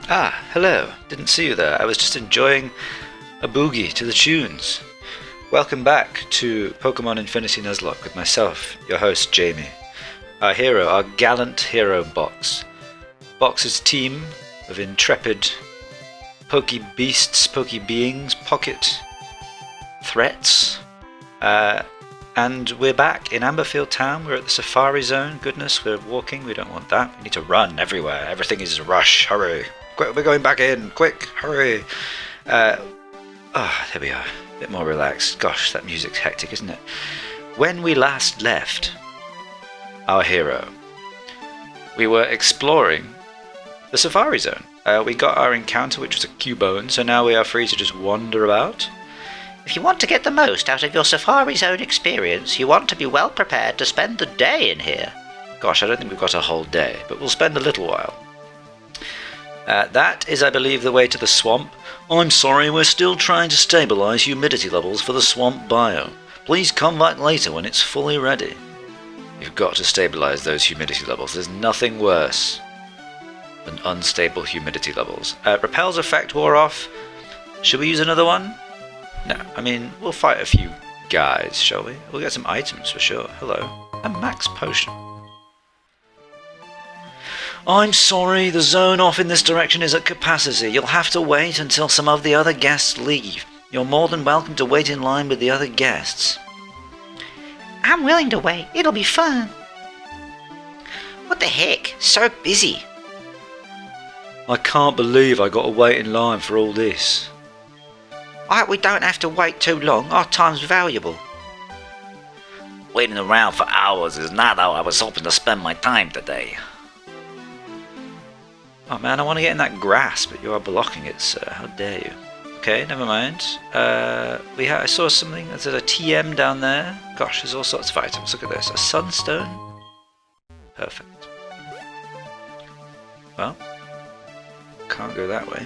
Ah, hello. Didn't see you there. I was just enjoying a boogie to the tunes. Welcome back to Pokemon Infinity Nuzlocke with myself, your host, Jamie. Our hero, our gallant hero, Box. Box's team of intrepid pokey beasts, pokey beings, pocket threats. And we're back in Amberfield Town. We're at the Safari Zone. Goodness, we're walking. We don't want that. We need to run everywhere. Everything is a rush. Hurry. Quick, we're going back in. Quick, hurry. There we are. A bit more relaxed. Gosh, that music's hectic, isn't it? When we last left our hero, we were exploring the Safari Zone. We got our encounter, which was a Cubone, so now we are free to just wander about. If you want to get the most out of your Safari Zone experience, you want to be well prepared to spend the day in here. Gosh, I don't think we've got a whole day, but we'll spend a little while. That is, I believe, the way to the swamp. I'm sorry, we're still trying to stabilize humidity levels for the swamp biome. Please come back later when it's fully ready. You've got to stabilize those humidity levels. There's nothing worse than unstable humidity levels. Repel's effect wore off. Should we use another one? No, I mean, we'll fight a few guys, shall we? We'll get some items for sure. Hello. A max potion. I'm sorry, the zone off in this direction is at capacity. You'll have to wait until some of the other guests leave. You're more than welcome to wait in line with the other guests. I'm willing to wait. It'll be fun. What the heck? So busy. I can't believe I got to wait in line for all this. We don't have to wait too long. Our time's valuable. Waiting around for hours is not how I was hoping to spend my time today. Oh man, I want to get in that grass, but you are blocking it, sir. How dare you? Okay, never mind. I saw something. There's a TM down there. Gosh, there's all sorts of items. Look at this. A sunstone. Perfect. Well, can't go that way.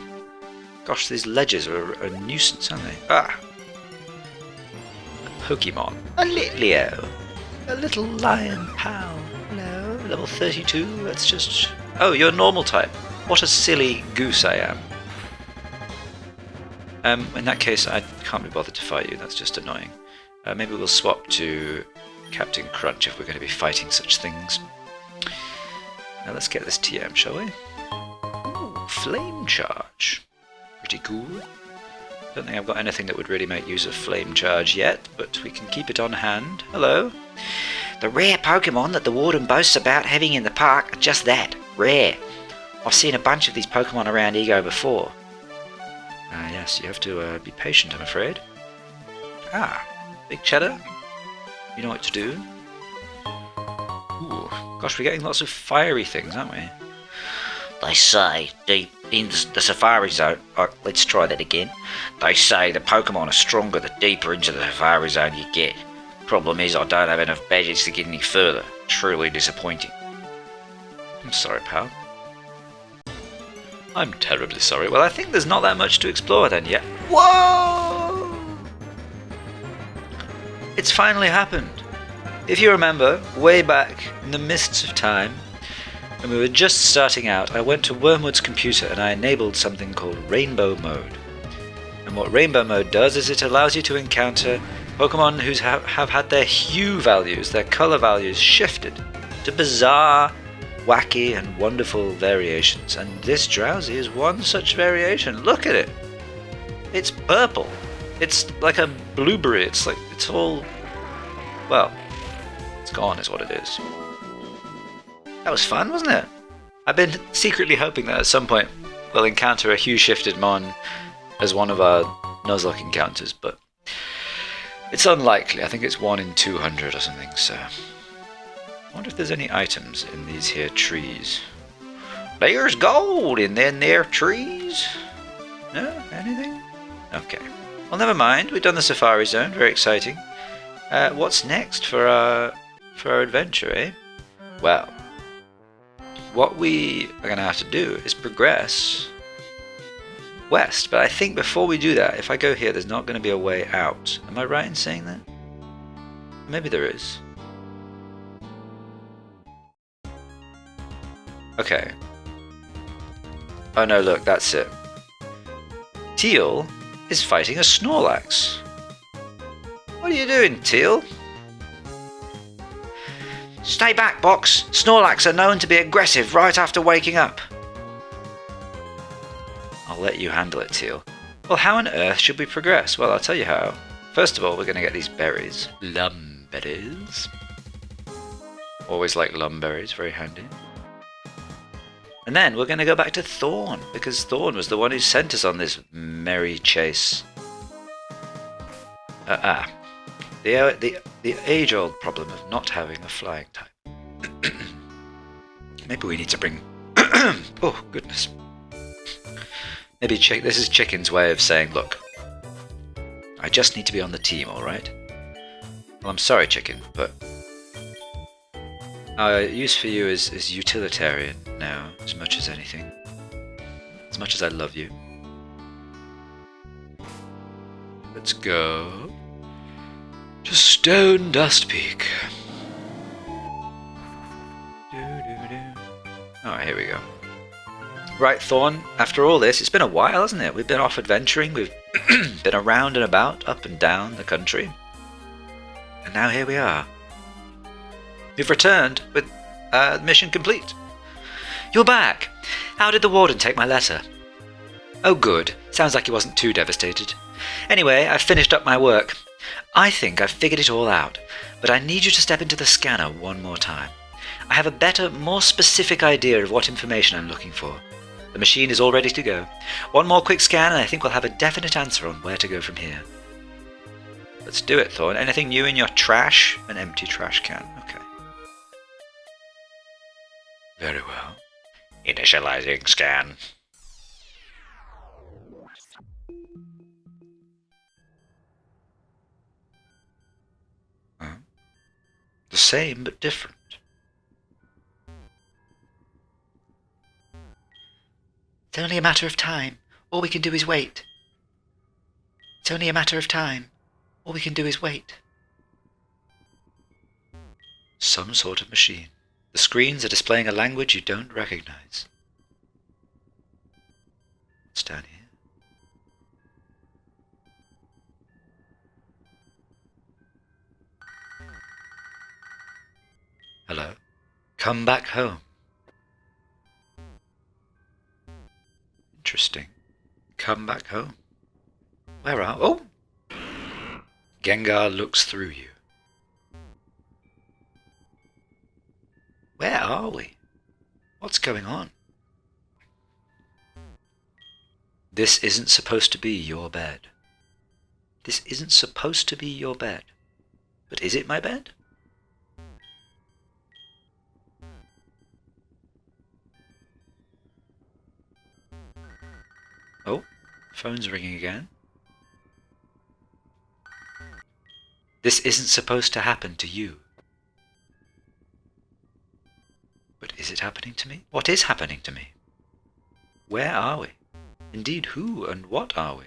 Gosh, these ledges are a nuisance, aren't they? Ah! A Pokemon. A Litleo. A little lion pal. Hello. Level 32. Let's just... Oh, you're normal type. What a silly goose I am. In that case, I can't be bothered to fight you. That's just annoying. Maybe we'll swap to Captain Crunch if we're going to be fighting such things. Now let's get this TM, shall we? Ooh, Flame Charge. Pretty cool. Don't think I've got anything that would really make use of Flame Charge yet, but we can keep it on hand. Hello. The rare Pokemon that the Warden boasts about having in the park are just that, rare. I've seen a bunch of these Pokemon around Egho before. Yes, you have to be patient, I'm afraid. Ah, Big Cheddar. You know what to do. Ooh, gosh, we're getting lots of fiery things, aren't we? They say deep in the Safari Zone... let's try that again. They say the Pokemon are stronger the deeper into the Safari Zone you get. Problem is I don't have enough badges to get any further. Truly disappointing. I'm sorry, pal. I'm terribly sorry. Well, I think there's not that much to explore then yet. Whoa! It's finally happened. If you remember, way back in the mists of time, when we were just starting out, I went to Wormwood's computer and I enabled something called Rainbow Mode. And what Rainbow Mode does is it allows you to encounter Pokemon who have had their hue values, their color values shifted to bizarre, wacky and wonderful variations, and this Drowsy is one such variation. Look at it. It's purple. It's like a blueberry. It's all, well, it's gone is what it is. That was fun, wasn't it? I've been secretly hoping that at some point we'll encounter a hue shifted Mon as one of our Nuzlocke encounters, but it's unlikely. I think it's 1 in 200 or something, so I wonder if there's any items in these here trees. There's gold in them there trees. No? Anything? Okay. Well, never mind. We've done the Safari Zone. Very exciting. What's next for our adventure, eh? Well, what we are going to have to do is progress west. But I think before we do that, if I go here, there's not going to be a way out. Am I right in saying that? Maybe there is. Okay. Oh no, look, that's it. Teal is fighting a Snorlax. What are you doing, Teal? Stay back, Box. Snorlax are known to be aggressive right after waking up. I'll let you handle it, Teal. Well, how on earth should we progress? Well, I'll tell you how. First of all, we're going to get these berries. Lumberries. Always like lumberries, very handy. And then we're going to go back to Thorn, because Thorn was the one who sent us on this merry chase. The age-old problem of not having a flying type. Maybe we need to bring... oh, goodness. Maybe this is Chicken's way of saying, look, I just need to be on the team, alright? Well, I'm sorry, Chicken, but our use for you is utilitarian now, as much as anything. As much as I love you. Let's go to Stone Dust Peak. Alright, here we go. Right, Thorn, after all this, it's been a while, hasn't it? We've been off adventuring, we've been around and about, up and down the country. And now here we are. We've returned with mission complete. You're back! How did the Warden take my letter? Oh good, sounds like he wasn't too devastated. Anyway, I've finished up my work. I think I've figured it all out, but I need you to step into the scanner one more time. I have a better, more specific idea of what information I'm looking for. The machine is all ready to go. One more quick scan and I think we'll have a definite answer on where to go from here. Let's do it, Thorn. Anything new in your trash? An empty trash can. Okay. Very well. Initializing scan. The same but different. It's only a matter of time. All we can do is wait. It's only a matter of time. All we can do is wait. Some sort of machine. The screens are displaying a language you don't recognize. What's down here? Hello? Come back home. Interesting. Come back home. Where are... Oh! Gengar looks through you. Where are we? What's going on? This isn't supposed to be your bed. This isn't supposed to be your bed. But is it my bed? Oh, phone's ringing again. This isn't supposed to happen to you. But is it happening to me? What is happening to me? Where are we? Indeed, who and what are we?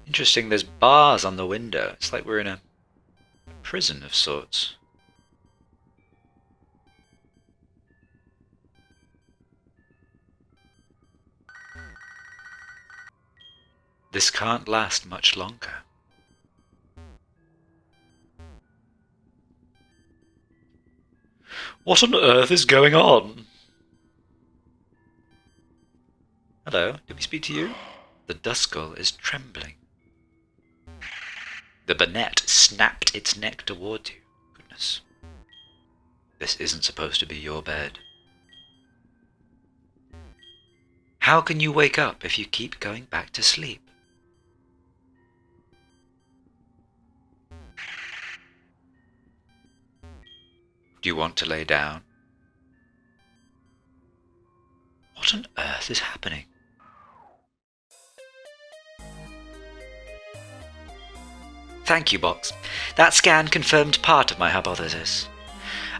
Interesting, there's bars on the window. It's like we're in a prison of sorts. This can't last much longer. What on earth is going on? Hello, did we speak to you? The Duskull is trembling. The Bonnet snapped its neck towards you. Goodness. This isn't supposed to be your bed. How can you wake up if you keep going back to sleep? Do you want to lay down? What on earth is happening? Thank you, Box. That scan confirmed part of my hypothesis.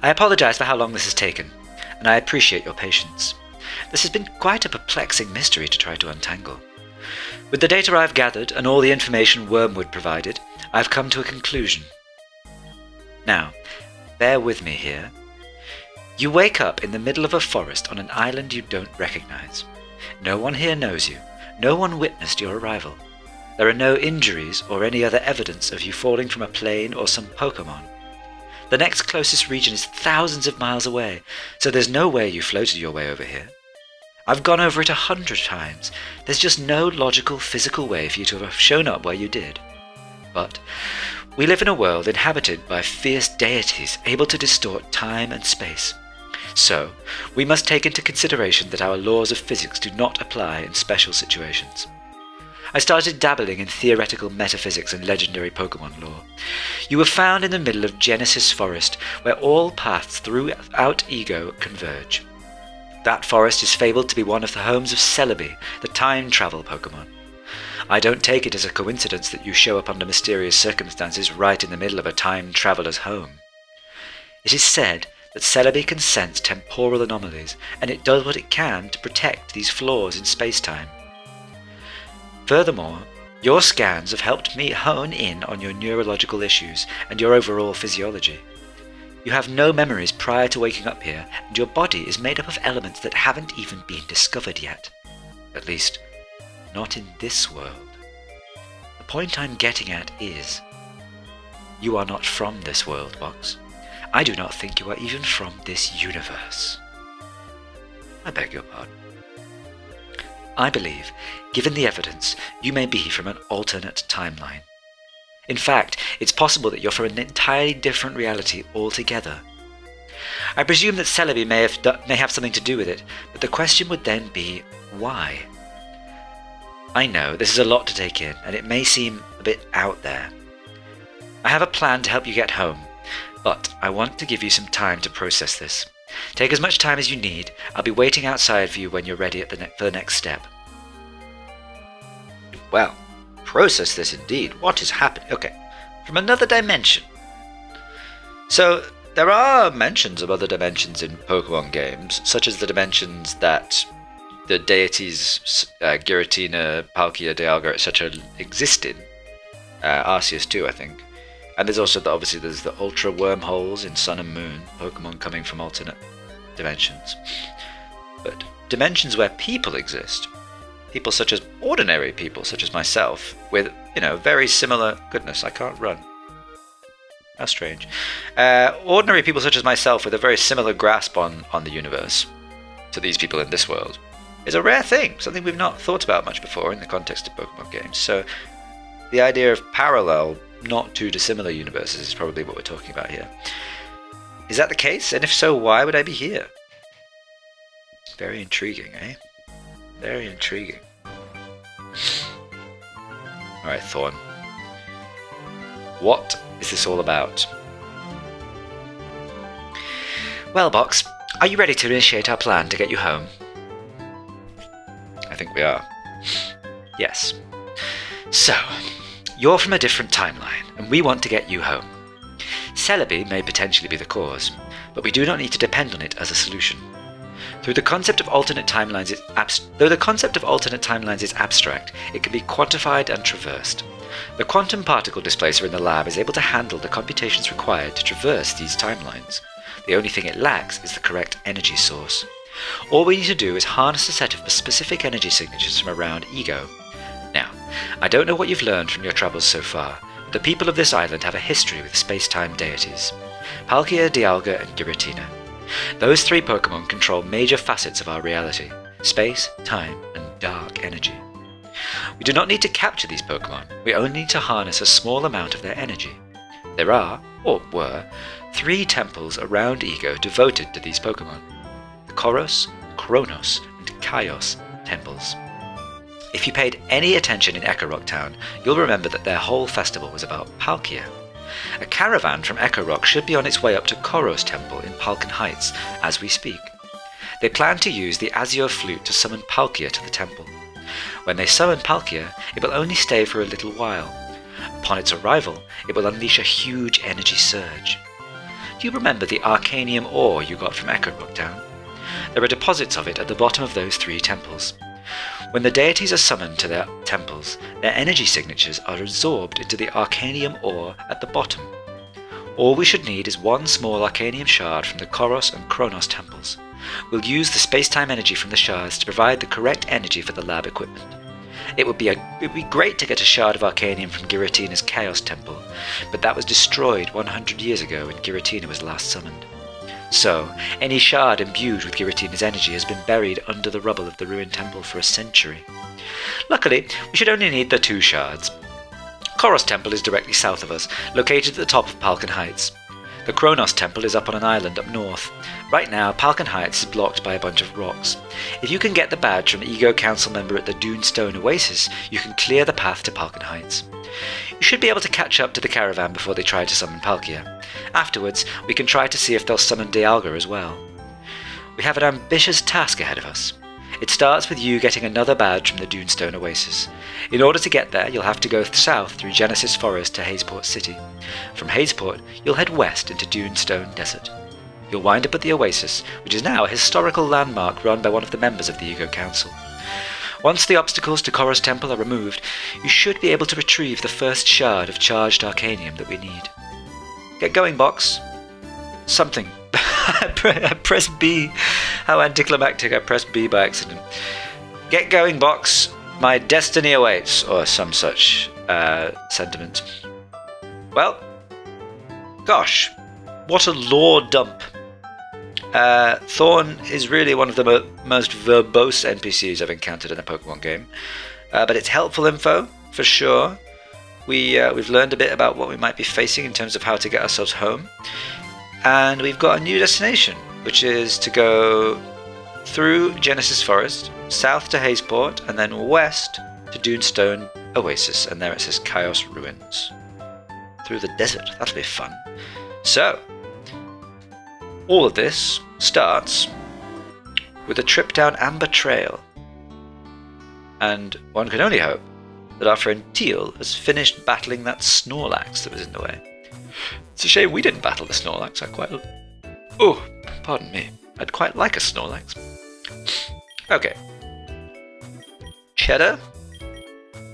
I apologize for how long this has taken, and I appreciate your patience. This has been quite a perplexing mystery to try to untangle. With the data I've gathered and all the information Wormwood provided, I've come to a conclusion. Now, bear with me here. You wake up in the middle of a forest on an island you don't recognize. No one here knows you. No one witnessed your arrival. There are no injuries or any other evidence of you falling from a plane or some Pokemon. The next closest region is thousands of miles away, so there's no way you floated your way over here. I've gone over it 100 times. There's just no logical, physical way for you to have shown up where you did. But we live in a world inhabited by fierce deities able to distort time and space. So, we must take into consideration that our laws of physics do not apply in special situations. I started dabbling in theoretical metaphysics and legendary Pokemon lore. You were found in the middle of Genesis Forest, where all paths throughout Egho converge. That forest is fabled to be one of the homes of Celebi, the time travel Pokemon. I don't take it as a coincidence that you show up under mysterious circumstances right in the middle of a time traveler's home. It is said that Celebi can sense temporal anomalies, and it does what it can to protect these flaws in space-time. Furthermore, your scans have helped me hone in on your neurological issues and your overall physiology. You have no memories prior to waking up here, and your body is made up of elements that haven't even been discovered yet. At least, not in this world. The point I'm getting at is, you are not from this world, Box. I do not think you are even from this universe. I beg your pardon. I believe, given the evidence, you may be from an alternate timeline. In fact, it's possible that you're from an entirely different reality altogether. I presume that Celebi may have something to do with it, but the question would then be, why? I know, this is a lot to take in, and it may seem a bit out there. I have a plan to help you get home, but I want to give you some time to process this. Take as much time as you need. I'll be waiting outside for you when you're ready for the next step. Well, process this indeed. What is happening? Okay, from another dimension. So, there are mentions of other dimensions in Pokemon games, such as the dimensions that the deities Giratina, Palkia, Dialga, etc. exist in. Arceus too, I think. And there's also, obviously, there's the Ultra Wormholes in Sun and Moon, Pokemon coming from alternate dimensions. But dimensions where people exist, people such as ordinary people, such as myself, with, very similar... Goodness, I can't run. How strange. Ordinary people such as myself with a very similar grasp on the universe to these people in this world is a rare thing, something we've not thought about much before in the context of Pokemon games. So the idea of parallel, not too dissimilar universes is probably what we're talking about here. Is that the case? And if so, why would I be here? Very intriguing, eh? Very intriguing. Alright, Thorn. What is this all about? Well, Box, are you ready to initiate our plan to get you home? I think we are. Yes. So, you're from a different timeline, and we want to get you home. Celebi may potentially be the cause, but we do not need to depend on it as a solution. Though the concept of alternate timelines is abstract, it can be quantified and traversed. The quantum particle displacer in the lab is able to handle the computations required to traverse these timelines. The only thing it lacks is the correct energy source. All we need to do is harness a set of specific energy signatures from around Egho. Now, I don't know what you've learned from your travels so far, but the people of this island have a history with space-time deities. Palkia, Dialga, and Giratina. Those three Pokemon control major facets of our reality: space, time, and dark energy. We do not need to capture these Pokemon, we only need to harness a small amount of their energy. There are, or were, 3 temples around Egho devoted to these Pokemon: the Koros, Kronos, and Kaios temples. If you paid any attention in Echo Rock Town, you'll remember that their whole festival was about Palkia. A caravan from Echo Rock should be on its way up to Koros Temple in Palkin Heights as we speak. They plan to use the Azure Flute to summon Palkia to the temple. When they summon Palkia, it will only stay for a little while. Upon its arrival, it will unleash a huge energy surge. Do you remember the Arcanium ore you got from Echo Rock Town? There are deposits of it at the bottom of those 3 temples. When the deities are summoned to their temples, their energy signatures are absorbed into the Arcanium ore at the bottom. All we should need is one small Arcanium shard from the Koros and Kronos temples. We'll use the space-time energy from the shards to provide the correct energy for the lab equipment. It would be great to get a shard of Arcanium from Giratina's Chaos Temple, but that was destroyed 100 years ago when Giratina was last summoned. So, any shard imbued with Giratina's energy has been buried under the rubble of the ruined temple for a century. Luckily, we should only need the 2 shards. Koros Temple is directly south of us, located at the top of Palkan Heights. The Kronos Temple is up on an island up north. Right now, Palkan Heights is blocked by a bunch of rocks. If you can get the badge from Egho Council member at the Dunestone Oasis, you can clear the path to Palkan Heights. You should be able to catch up to the caravan before they try to summon Palkia. Afterwards, we can try to see if they'll summon Dialga as well. We have an ambitious task ahead of us. It starts with you getting another badge from the Dunestone Oasis. In order to get there, you'll have to go south through Genesis Forest to Hazeport City. From Hazeport, you'll head west into Dunestone Desert. You'll wind up at the Oasis, which is now a historical landmark run by one of the members of the Egho Council. Once the obstacles to Koros Temple are removed, you should be able to retrieve the first shard of charged Arcanium that we need. Get going, Box. Something. I pressed B. How anticlimactic, I pressed B by accident. Get going, Box. My destiny awaits, or some such sentiment. Well, gosh, what a lore dump. Thorn is really one of the most verbose NPCs I've encountered in a Pokemon game. But it's helpful info, for sure. We've learned a bit about what we might be facing in terms of how to get ourselves home. And we've got a new destination, which is to go through Genesis Forest, south to Hazeport, and then west to Dunestone Oasis. And there it says Chaos Ruins. Through the desert. That'll be fun. So, all of this starts with a trip down Amber Trail. And one can only hope that our friend Teal has finished battling that Snorlax that was in the way. It's a shame we didn't battle the Snorlax. Pardon me. I'd quite like a Snorlax. Okay. Cheddar,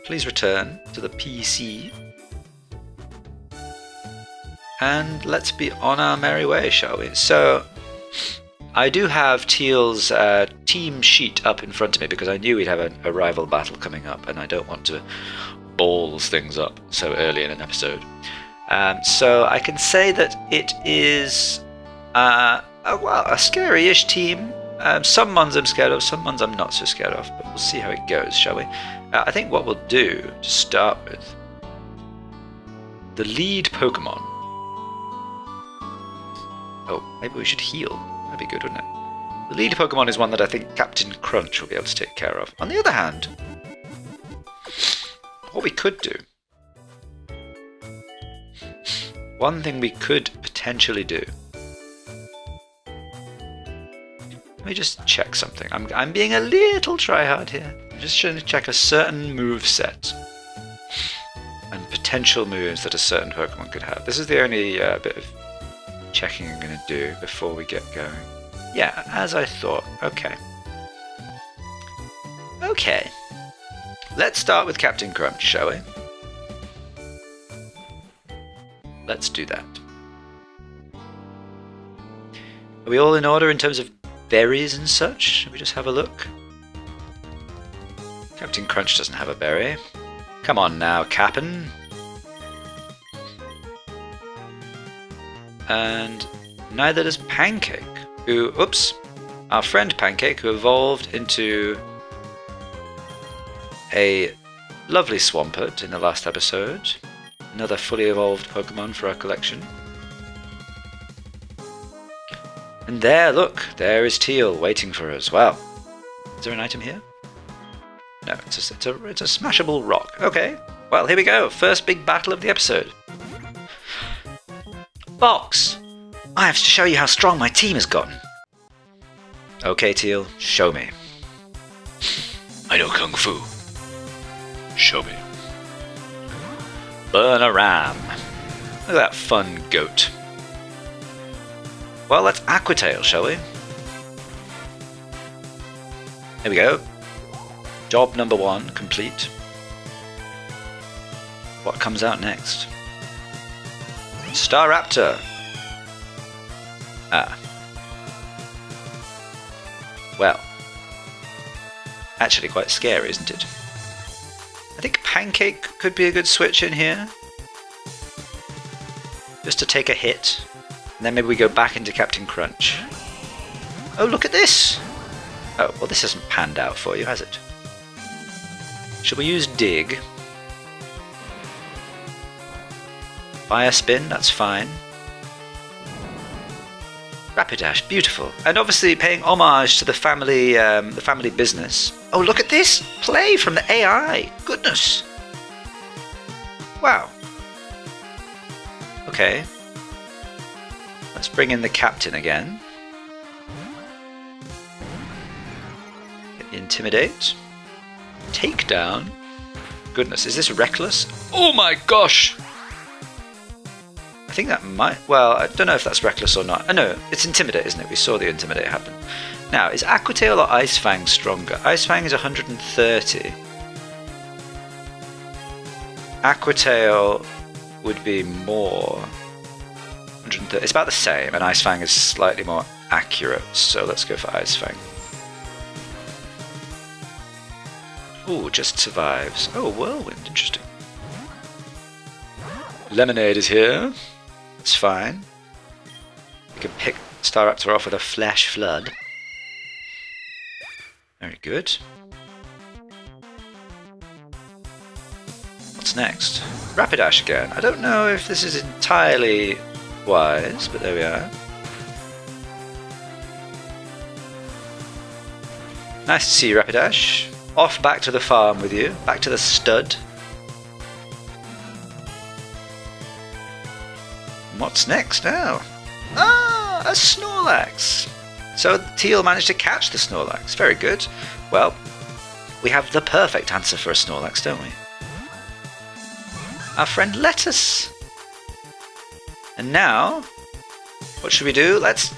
please return to the PC. And let's be on our merry way, shall we? So, I do have Teal's team sheet up in front of me because I knew we'd have a rival battle coming up, and I don't want to balls things up so early in an episode. So I can say that it is a scary-ish team. Some ones I'm scared of, some ones I'm not so scared of, but we'll see how it goes, shall we? I think what we'll do to start with, the lead Pokemon. Oh, maybe we should heal. That'd be good, wouldn't it? The lead Pokemon is one that I think Captain Crunch will be able to take care of. On the other hand, what we could do, one thing we could potentially do. Let me just check something. I'm being a little tryhard here. I'm just trying to check a certain move set and potential moves that a certain Pokemon could have. This is the only bit of checking I'm going to do before we get going. Yeah, as I thought. Okay. Let's start with Captain Crunch, shall we? Let's do that. Are we all in order in terms of berries and such? Should we just have a look? Captain Crunch doesn't have a berry. Come on now, Cap'n. And neither does Pancake, our friend Pancake, who evolved into a lovely Swampert in the last episode. Another fully evolved Pokemon for our collection. And there is Teal waiting for us. Well, is there an item here? No, it's a smashable rock. Okay, well, here we go. First big battle of the episode. Box, I have to show you how strong my team has gotten. Okay, Teal, show me. I know Kung Fu. Show me. Burn a ram. Look at that fun goat. Well, let's Aquatail, shall we? Here we go. Job number 1 complete. What comes out next? Staraptor. Ah. Well. Actually quite scary, isn't it? I think Pancake could be a good switch in here. Just to take a hit. And then maybe we go back into Captain Crunch. Oh, look at this! Oh, well this hasn't panned out for you, has it? Shall we use Dig? Fire Spin, that's fine. Rapidash, beautiful. And obviously paying homage to the family business. Oh, look at this! Play from the AI! Goodness! Wow. Okay. Let's bring in the captain again. Intimidate. Takedown. Goodness, is this reckless? Oh my gosh! I think that might... Well, I don't know if that's reckless or not. No, it's Intimidate, isn't it? We saw the Intimidate happen. Now, is Aquatail or Ice Fang stronger? Ice Fang is 130. Aquatail would be more... 130. It's about the same, and Ice Fang is slightly more accurate, so let's go for Ice Fang. Ooh, just survives. Oh, Whirlwind, interesting. Lemonade is here. It's fine. We can pick Staraptor off with a Flash Flood. Very good. What's next? Rapidash again. I don't know if this is entirely wise, but there we are. Nice to see you, Rapidash. Off back to the farm with you. Back to the stud. What's next now? Ah, a Snorlax! So Teal managed to catch the Snorlax. Very good. Well, we have the perfect answer for a Snorlax, don't we? Our friend Lettuce. And now, what should we do? Let's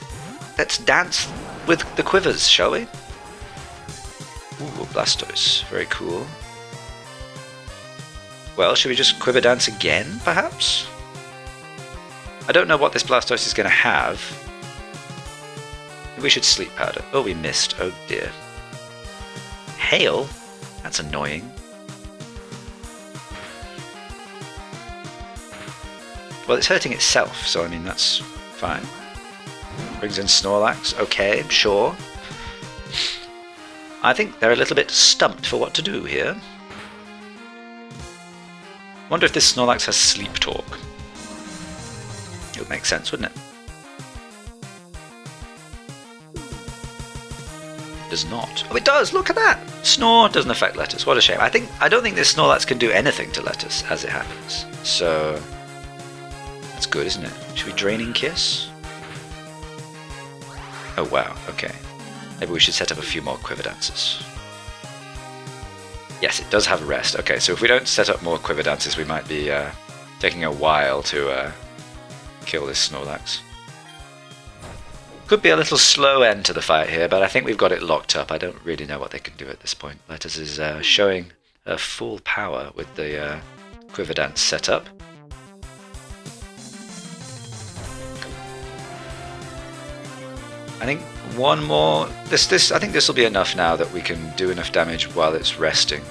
dance with the quivers, shall we? Ooh, Blastoise. Very cool. Well, should we just quiver dance again, perhaps? I don't know what this Blastoise is going to have. We should Sleep Powder. Oh, we missed. Oh dear. Hail? That's annoying. Well, it's hurting itself, so I mean, that's fine. Brings in Snorlax. Okay, sure. I think they're a little bit stumped for what to do here. Wonder if this Snorlax has Sleep Talk. It would make sense, wouldn't it? It does not. Oh, it does! Look at that! Snore doesn't affect Lettuce. What a shame. I don't think this Snorlax can do anything to Lettuce as it happens. So that's good, isn't it? Should we Draining Kiss? Oh wow, okay. Maybe we should set up a few more Quiver Dances. Yes, it does have a rest. Okay, so if we don't set up more Quiver Dances, we might be taking a while to kill this Snorlax. Could be a little slow end to the fight here, but I think we've got it locked up. I don't really know what they can do at this point. Lettuce is showing her full power with the Quiver Dance set up. I think one more... I think this will be enough now that we can do enough damage while it's resting.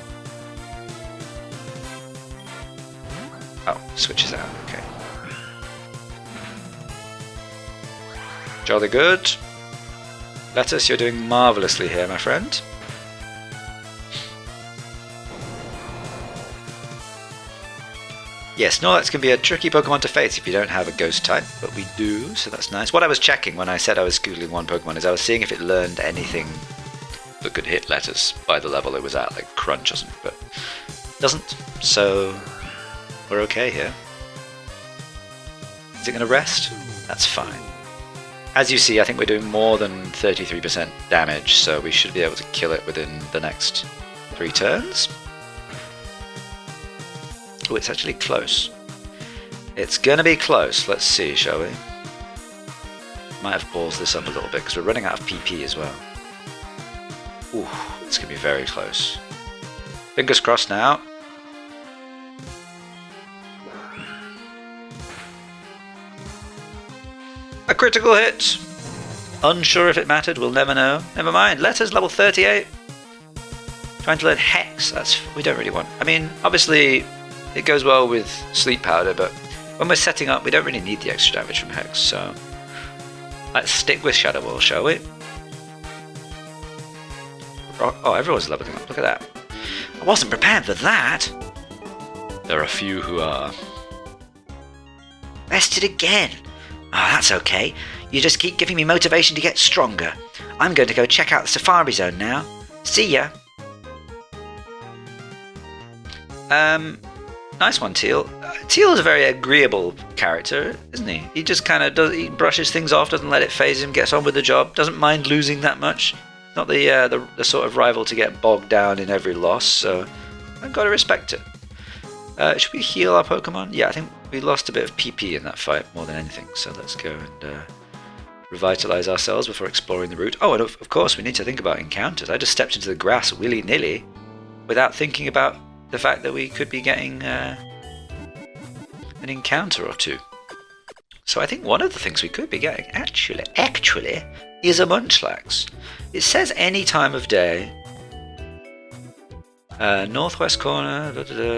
Oh, switches out, okay. Jolly good. Lettuce, you're doing marvellously here, my friend. Yes, Snorlax can be a tricky Pokemon to face if you don't have a Ghost type, but we do, so that's nice. What I was checking when I said I was Googling one Pokemon is I was seeing if it learned anything that could hit Lettuce by the level it was at, like Crunch or something, but it doesn't, so we're okay here. Is it going to rest? That's fine. As you see, I think we're doing more than 33% damage, so we should be able to kill it within the next 3 turns. Oh, it's actually close. It's gonna be close. Let's see, shall we? Might have paused this up a little bit because we're running out of PP as well. Ooh, it's gonna be very close. Fingers crossed now. A critical hit! Unsure if it mattered, we'll never know. Never mind, letters level 38. Trying to learn Hex, we don't really want. I mean, obviously it goes well with Sleep Powder, but when we're setting up, we don't really need the extra damage from Hex, so let's stick with Shadow Wall, shall we? Oh, everyone's leveling up, look at that. I wasn't prepared for that. There are a few who are. Bested again. Oh, that's okay. You just keep giving me motivation to get stronger. I'm going to go check out the Safari Zone now. See ya. Nice one, Teal. Teal is a very agreeable character, isn't he? He just kind of does. He brushes things off, doesn't let it faze him, gets on with the job, doesn't mind losing that much. Not the sort of rival to get bogged down in every loss. So I've got to respect it. Should we heal our Pokemon? Yeah, I think we lost a bit of PP in that fight more than anything. So let's go and revitalize ourselves before exploring the route. Oh, and of course we need to think about encounters. I just stepped into the grass willy-nilly without thinking about the fact that we could be getting an encounter or two. So I think one of the things we could be getting, actually, is a Munchlax. It says any time of day. Northwest corner,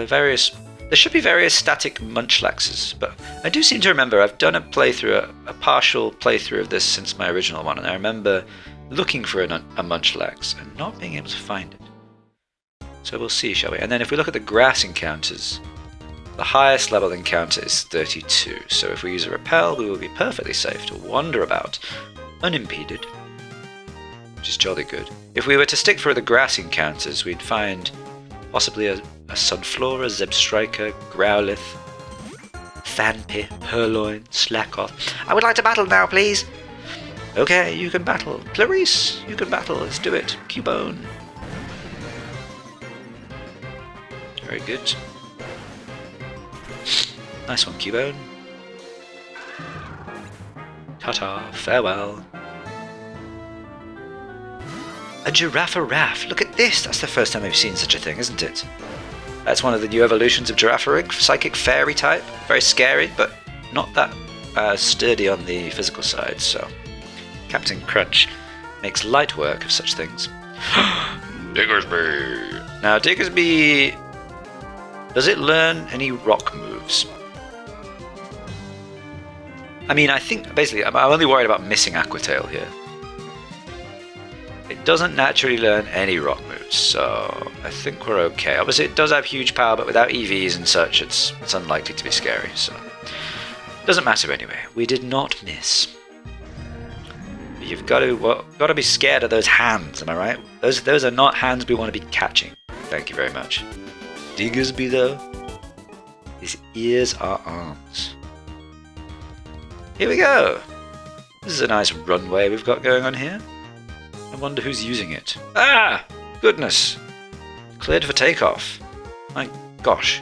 various. There should be various static Munchlaxes, but I do seem to remember I've done a playthrough, a partial playthrough of this since my original one, and I remember looking for a Munchlax and not being able to find it. So we'll see, shall we? And then if we look at the grass encounters, the highest level encounter is 32. So if we use a repel, we will be perfectly safe to wander about, unimpeded, which is jolly good. If we were to stick for the grass encounters, we'd find possibly a Sunflora, Zebstrika, Growlithe, Fanpy, Purloin, Slackoth. I would like to battle now, please. Okay, you can battle. Clarice, you can battle. Let's do it. Cubone. Very good. Nice one, Cubone. Ta-ta, farewell. A Giraffaraff. Look at this. That's the first time I've seen such a thing, isn't it? That's one of the new evolutions of Giraffaric. Psychic Fairy type. Very scary, but not that sturdy on the physical side, so Captain Crunch makes light work of such things. Diggersby. Now, Diggersby, does it learn any rock moves? I mean, I think, basically, I'm only worried about missing Aquatail here. It doesn't naturally learn any rock moves, so I think we're okay. Obviously, it does have huge power, but without EVs and such, it's unlikely to be scary, so doesn't matter anyway. We did not miss. But you've got to be scared of those hands, am I right? Those are not hands we want to be catching. Thank you very much. Diggersby, though, his ears are arms. Here we go. This is a nice runway we've got going on here. I wonder who's using it. Ah! Goodness! Cleared for takeoff. My gosh.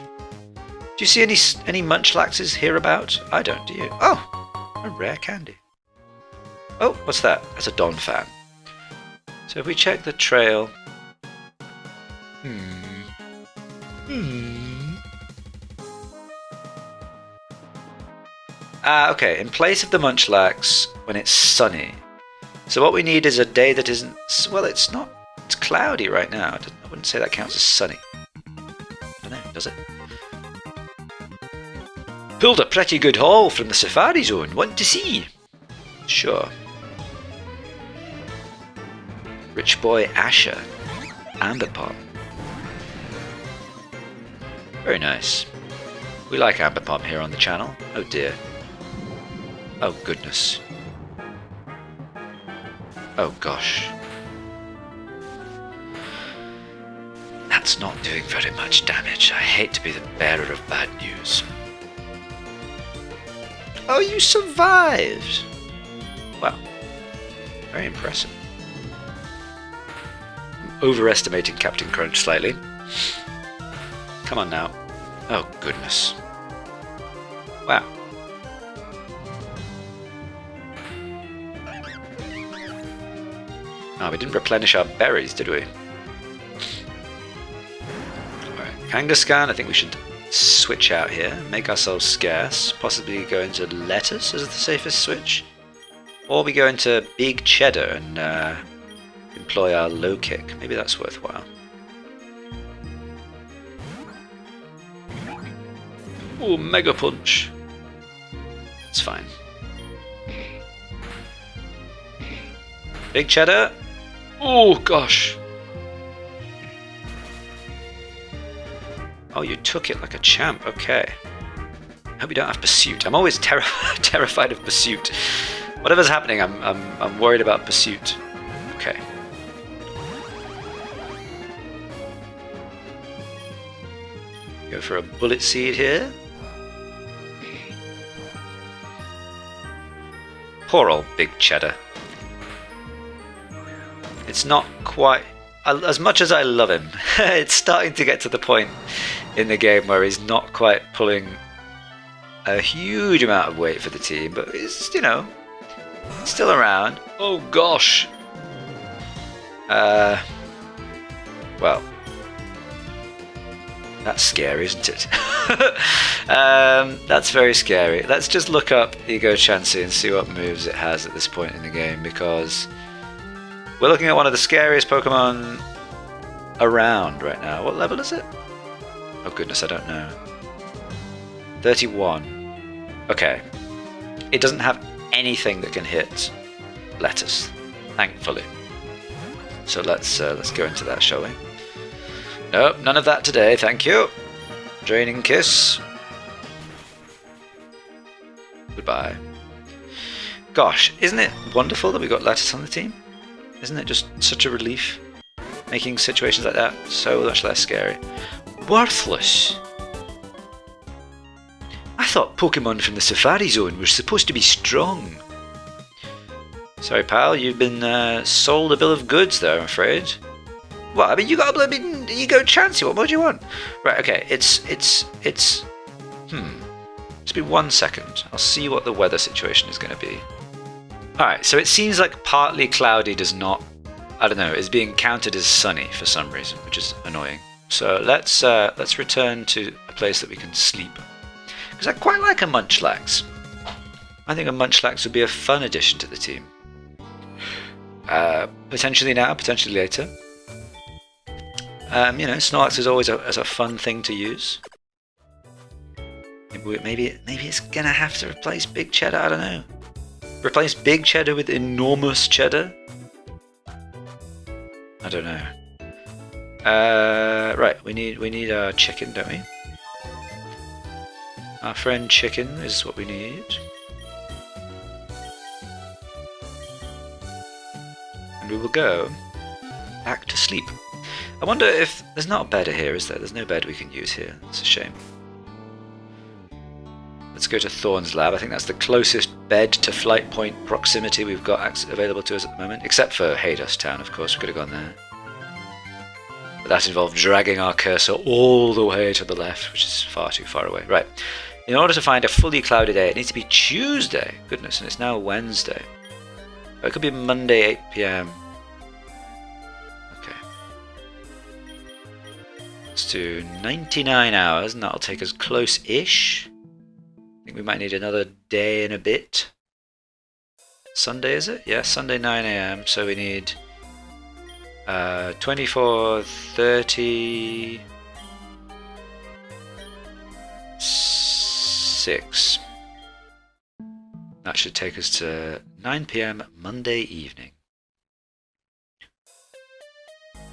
Do you see any Munchlaxes hereabout? I don't, do you? Oh! A rare candy. Oh, what's that? That's a Donphan. So if we check the trail... Okay, in place of the Munchlax, when it's sunny. So what we need is a day that isn't... Well, it's not... It's cloudy right now. I wouldn't say that counts as sunny. I don't know, does it? Pulled a pretty good haul from the Safari Zone. Want to see? Sure. Rich Boy Asher. Amberpop. Very nice. We like Amberpop here on the channel. Oh dear. Oh goodness. Oh gosh. That's not doing very much damage. I hate to be the bearer of bad news. Oh, you survived! Wow. Very impressive. I'm overestimating Captain Crunch slightly. Come on now. Oh goodness. Wow. Oh, we didn't replenish our berries, did we? Kangaskhan, I think we should switch out here, make ourselves scarce, possibly go into lettuce as the safest switch, or we go into big cheddar and employ our low kick. Maybe that's worthwhile. Ooh, mega punch. It's fine. Big cheddar. Oh gosh. Oh, you took it like a champ. Okay. Hope you don't have pursuit. I'm always terrified of pursuit. Whatever's happening, I'm worried about pursuit. Okay. Go for a bullet seed here. Poor old big cheddar. It's not quite... As much as I love him, it's starting to get to the point in the game where he's not quite pulling a huge amount of weight for the team, but he's, you know, still around. Oh gosh. Well, that's scary, isn't it? That's very scary. Let's just look up Egho Chansey and see what moves it has at this point in the game, because we're looking at one of the scariest Pokemon around right now. What level is it? Oh goodness, I don't know. 31. Okay. It doesn't have anything that can hit lettuce, thankfully. So let's go into that, shall we? Nope, none of that today, thank you. Draining Kiss. Goodbye. Gosh, isn't it wonderful that we got lettuce on the team? Isn't it just such a relief? Making situations like that so much less scary. Worthless! I thought Pokemon from the Safari Zone were supposed to be strong. Sorry pal, you've been sold a bill of goods there, I'm afraid. What, I mean, you got a blooming Egho Chansey, what more do you want? Right, okay, it's... Just be 1 second. I'll see what the weather situation is going to be. Alright, so it seems like partly cloudy does not, I don't know, is being counted as sunny for some reason, which is annoying. So let's return to a place that we can sleep. Because I quite like a Munchlax. I think a Munchlax would be a fun addition to the team. Potentially now, potentially later. You know, Snorlax is always a fun thing to use. Maybe it's gonna have to replace Big Cheddar, I don't know. Replace Big Cheddar with enormous cheddar? I don't know. Right, we need our chicken, don't we? Our friend Chicken is what we need. And we will go back to sleep. I wonder if... There's not a bed here, is there? There's no bed we can use here. That's a shame. Let's go to Thorn's lab. I think that's the closest bed to flight point proximity we've got available to us at the moment. Except for Haydust Town, of course. We could have gone there. But that involved dragging our cursor all the way to the left, which is far too far away. Right. In order to find a fully cloudy day, it needs to be Tuesday. Goodness, and it's now Wednesday. Or it could be Monday, 8 PM. Okay. Let's do 99 hours, and that'll take us close-ish. I think we might need another day and a bit. Sunday, is it? Yeah, Sunday 9 AM. So we need 24, 30... 6. That should take us to 9 PM Monday evening.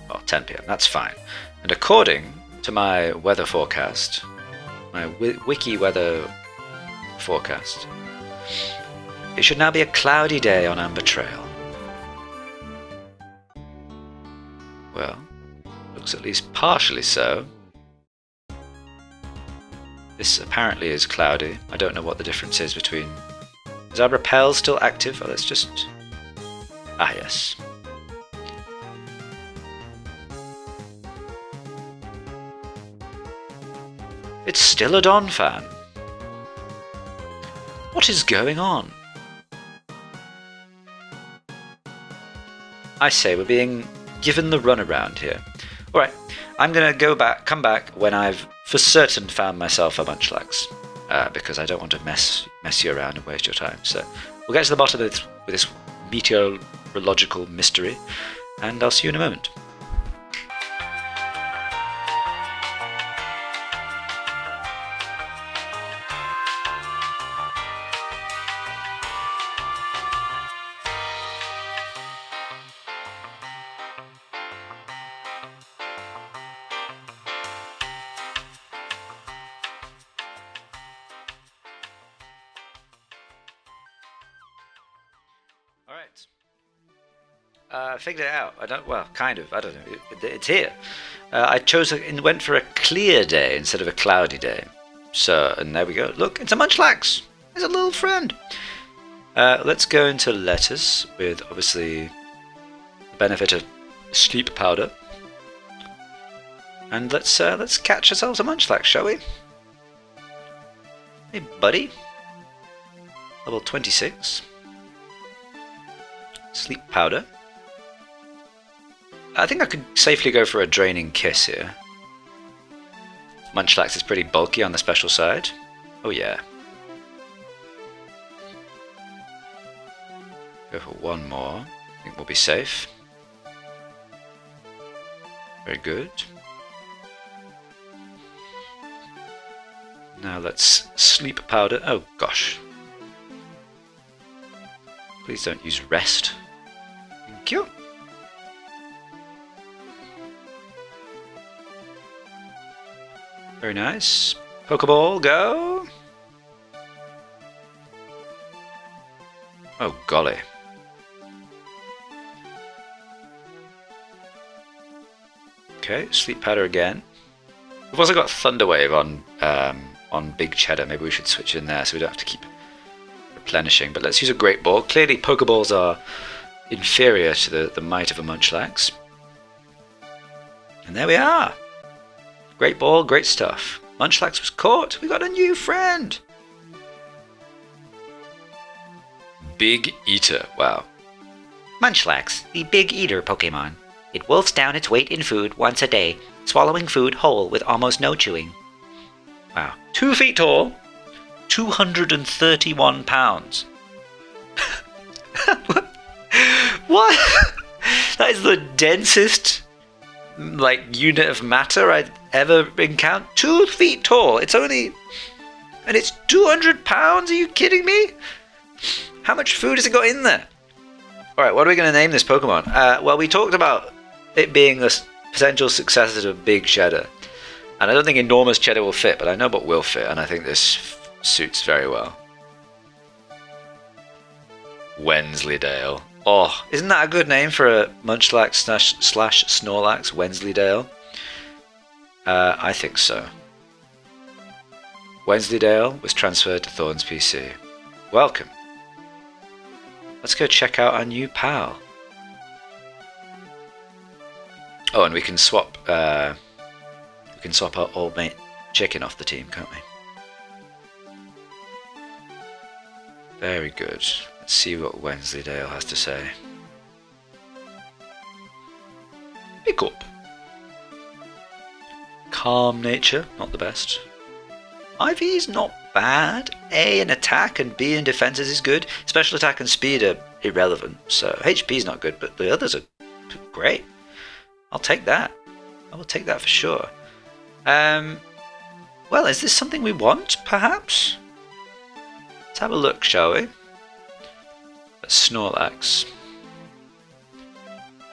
Well, 10 PM, that's fine. And according to my weather forecast, my wiki weather forecast, it should now be a cloudy day on Amber Trail. Well, looks at least partially so. This apparently is cloudy. I don't know what the difference is between... Is our repel still active? Oh, let's just... Ah, yes. It's still a Donphan. What is going on? I say, we're being given the runaround here. Alright, I'm gonna come back when I've for certain found myself a Munchlax. Because I don't want to mess you around and waste your time. So we'll get to the bottom of this meteorological mystery, and I'll see you in a moment. Alright. Figured it out. Kind of. I don't know. It's here. I went for a clear day instead of a cloudy day. So, and there we go. Look, it's a Munchlax. It's a little friend. Let's go into letters with obviously the benefit of sleep powder. And let's catch ourselves a Munchlax, shall we? Hey, buddy. Level 26. Sleep powder. I think I could safely go for a draining kiss here. Munchlax is pretty bulky on the special side. Oh yeah. Go for one more. I think we'll be safe. Very good. Now let's sleep powder. Oh gosh. Please don't use rest. Thank you. Very nice. Pokeball, go. Oh, golly. Okay, sleep powder again. We've also got Thunder Wave on Big Cheddar. Maybe we should switch in there so we don't have to keep replenishing. But let's use a Great Ball. Clearly, Pokeballs are inferior to the might of a Munchlax. And there we are. Great Ball, great stuff. Munchlax was caught. We got a new friend. Big Eater. Wow. Munchlax, the Big Eater Pokemon. It wolfs down its weight in food once a day, swallowing food whole with almost no chewing. Wow. 2 feet tall, 231 pounds. What? That is the densest unit of matter I'd ever encountered. 2 feet tall. And it's 200 pounds? Are you kidding me? How much food has it got in there? Alright, what are we going to name this Pokemon? Well, we talked about it being a potential successor to Big Cheddar. And I don't think Enormous Cheddar will fit, but I know what will fit, and I think this suits very well. Wensleydale. Oh, isn't that a good name for a Munchlax slash Snorlax? Wensleydale? I think so. Wensleydale was transferred to Thorn's PC. Welcome. Let's go check out our new pal. Oh, and we can swap our old mate Chicken off the team, can't we? Very good. Let's see what Wensleydale has to say. Pick up. Calm nature, not the best. IV's not bad. A in attack and B in defenses is good. Special attack and speed are irrelevant. So HP's not good, but the others are great. I'll take that. I will take that for sure. Well, is this something we want, perhaps? Let's have a look, shall we? At Snorlax.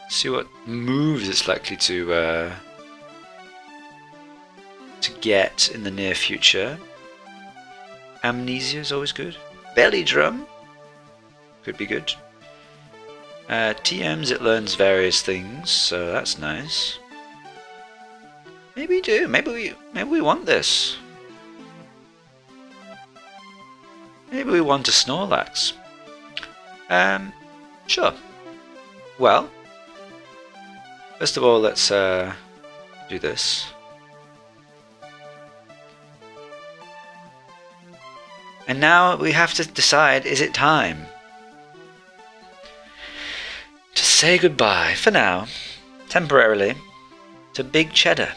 See what moves it's likely to get in the near future. Amnesia is always good. Belly Drum could be good. TMs, it learns various things, so that's nice. Maybe we do. Maybe we want this. Maybe we want a Snorlax. Sure. Well, first of all, let's do this. And now we have to decide, is it time to say goodbye, for now, temporarily, to Big Cheddar,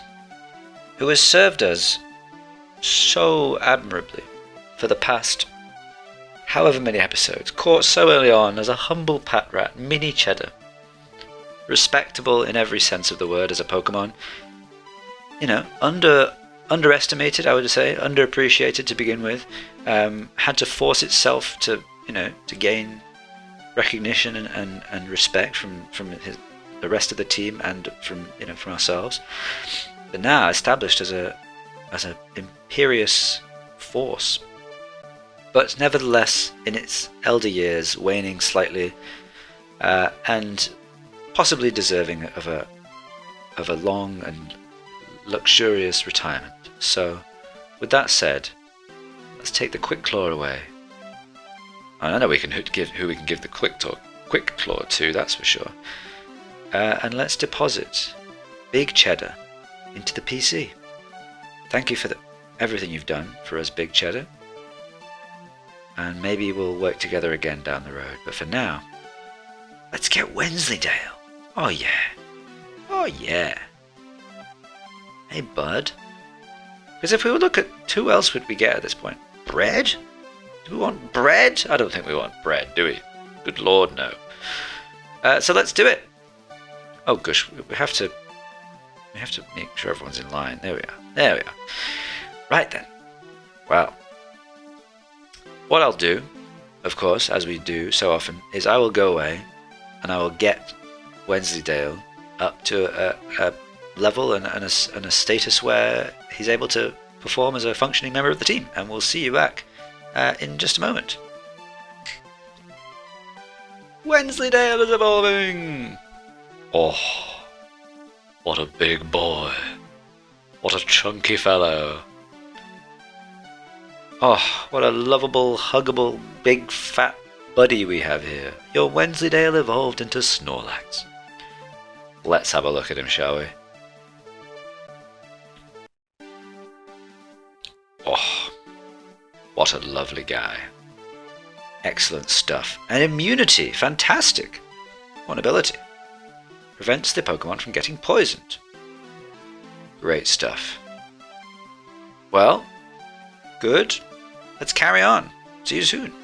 who has served us so admirably for the past however many episodes, caught so early on as a humble pat rat, mini Cheddar, respectable in every sense of the word as a Pokemon, underestimated, I would say, underappreciated to begin with, had to force itself to gain recognition and respect from the rest of the team and from ourselves, but now established as a imperious force, but nevertheless in its elder years waning slightly, and possibly deserving of a long and luxurious retirement. So, with that said, let's take the Quick Claw away. I know we can who we can give the Quick Claw to, that's for sure. And let's deposit Big Cheddar into the PC. Thank you for everything you've done for us, Big Cheddar. And maybe we'll work together again down the road. But for now, let's get Wensleydale. Oh yeah. Oh yeah. Hey, bud. Because if we look at who else would we get at this point? Bread? Do we want bread? I don't think we want bread, do we? Good lord, no. So let's do it. Oh gosh, we have to make sure everyone's in line. There we are. Right then. Well, what I'll do, of course, as we do so often, is I will go away and I will get Wensleydale up to a level and a status where he's able to perform as a functioning member of the team, and we'll see you back in just a moment. Wensleydale is evolving! Oh, what a big boy. What a chunky fellow. Oh, what a lovable, huggable, big fat buddy we have here. Your Wensleydale evolved into Snorlax. Let's have a look at him, shall we? Oh, what a lovely guy. Excellent stuff. And immunity, fantastic. One ability. Prevents the Pokemon from getting poisoned. Great stuff. Well, good. Let's carry on. See you soon.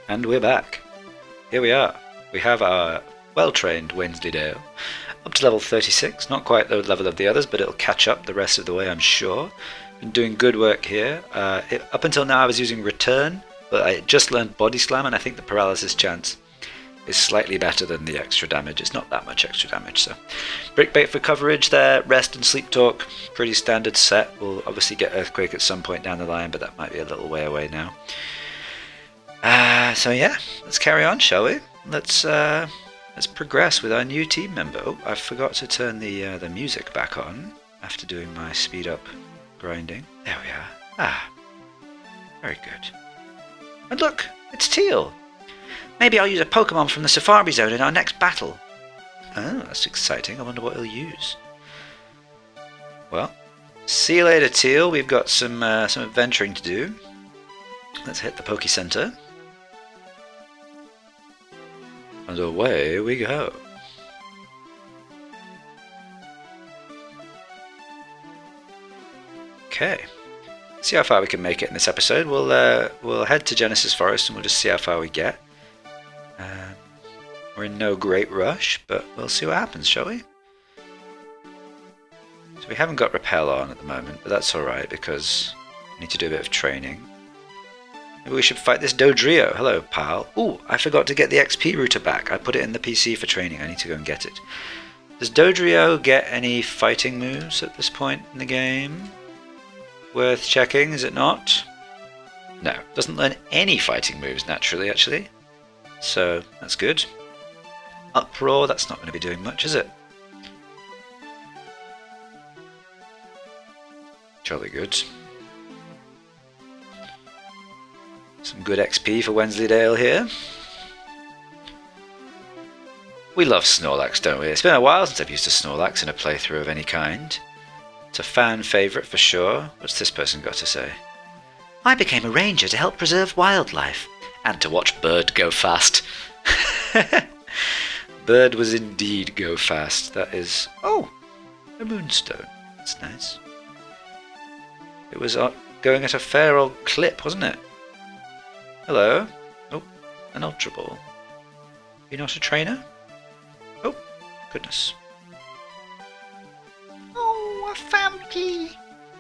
And we're back. Here we are. We have our well-trained Wensleydale up to level 36. Not quite the level of the others, but it'll catch up the rest of the way, I'm sure. Been doing good work here. Up until now I was using Return, but I just learned Body Slam, and I think the paralysis chance is slightly better than the extra damage. It's not that much extra damage, so. Brick Bait for coverage there, Rest and Sleep Talk, pretty standard set. We'll obviously get Earthquake at some point down the line, but that might be a little way away now. So yeah, let's carry on, shall we? Let's progress with our new team member. Oh, I forgot to turn the music back on after doing my speed up grinding. There we are. Ah, very good. And look, it's Teal. Maybe I'll use a Pokemon from the Safari Zone in our next battle. Oh, that's exciting. I wonder what he'll use. Well, see you later, Teal. We've got some adventuring to do. Let's hit the Poke Center. And away we go. Okay. See how far we can make it in this episode. We'll head to Genesis Forest and we'll just see how far we get. We're in no great rush, but we'll see what happens, shall we? So we haven't got Repel on at the moment, but that's alright because we need to do a bit of training. Maybe we should fight this Dodrio. Hello, pal. Ooh, I forgot to get the XP router back. I put it in the PC for training. I need to go and get it. Does Dodrio get any fighting moves at this point in the game? Worth checking, is it not? No, doesn't learn any fighting moves naturally, actually. So, that's good. Uproar, that's not going to be doing much, is it? Jolly good. Some good XP for Wensleydale here. We love Snorlax, don't we? It's been a while since I've used a Snorlax in a playthrough of any kind. It's a fan favourite for sure. What's this person got to say? I became a ranger to help preserve wildlife. And to watch Bird go fast. Bird was indeed go fast. That is... Oh! A moonstone. That's nice. It was going at a fair old clip, wasn't it? Hello. Oh, an Ultra Ball. You're not a trainer? Oh, goodness. Oh, a family.